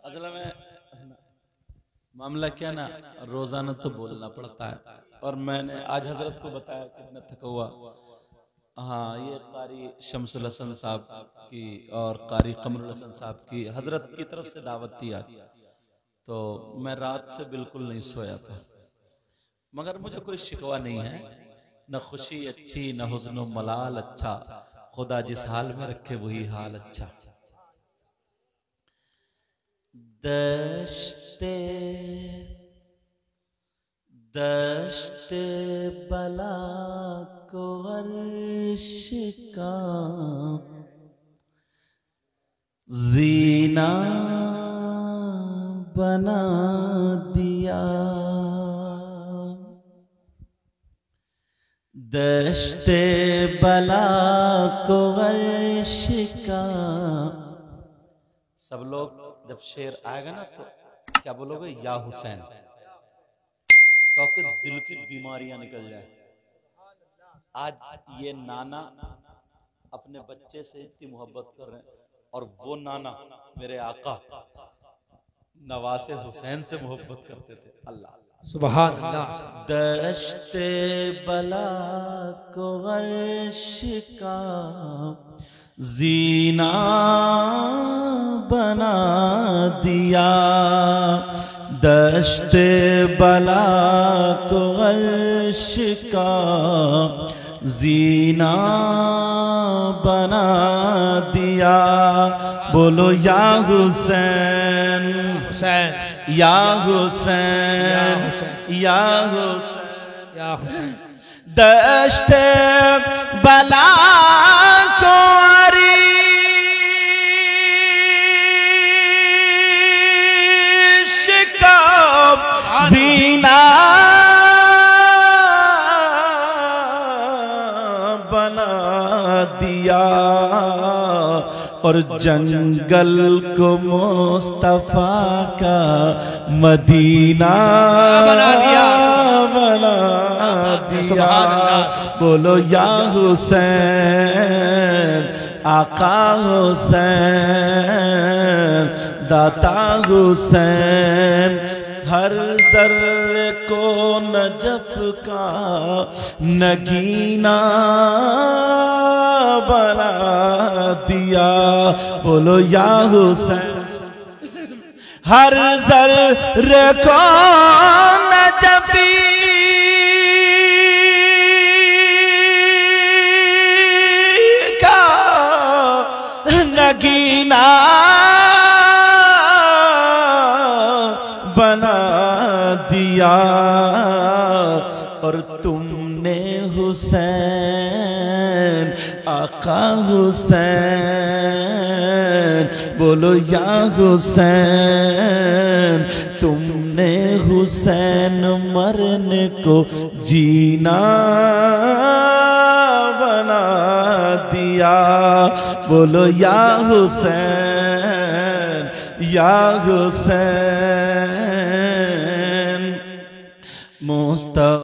اصل میں معاملہ کیا نا، روزانہ تو بولنا پڑتا ہے، اور میں نے آج حضرت کو بتایا کتنا تھکا ہوا. ہاں یہ قاری شمس الحسن صاحب کی اور قاری قمر الحسن صاحب کی حضرت کی طرف سے دعوت تھی آج، تو میں رات سے بالکل نہیں سویا تھا، مگر مجھے کوئی شکوہ نہیں ہے، نہ خوشی اچھی نہ حزن و ملال اچھا، خدا جس حال میں رکھے وہی حال اچھا. دشت بلا کو عرش کا زینہ بنا دیا، دشت بلا کو عرش کا. سب لوگ جب شعر آئے گا نا تو کیا بولو گے؟ یا حسین، تاکہ دل کی بیماریاں نکل جائے. آج یہ نانا اپنے بچے سے اتنی محبت کر رہے ہیں، اور وہ نانا میرے آقا نواسے حسین سے محبت کرتے تھے. اللہ سبحان اللہ. دشت بلا کو عرش کا زینہ بنا دیا، دشت بلا کو عرش کا زینہ بنا دیا. بولو یا حسین، حسین یا حسین، یا حسین، یا حسین. دشت بلا کو عرش کا زینہ بنا دیا، اور جنگل کو مصطفیٰ کا مدینہ بنا دیا، بنا دیا. بولو یا حسین، آقا حسین، داتا حسین، ہر ذرے کو نجف کا نگینہ بنا دیا. بولو یا حسین، ہر ذرے کو نجفی کا نگینہ بنا دیا. اور تم نے حسین، آقا حسین، بولو یا حسین، تم نے حسین مرنے کو جینا بنا دیا. بولو یا حسین، یا حسین، مصطفیٰ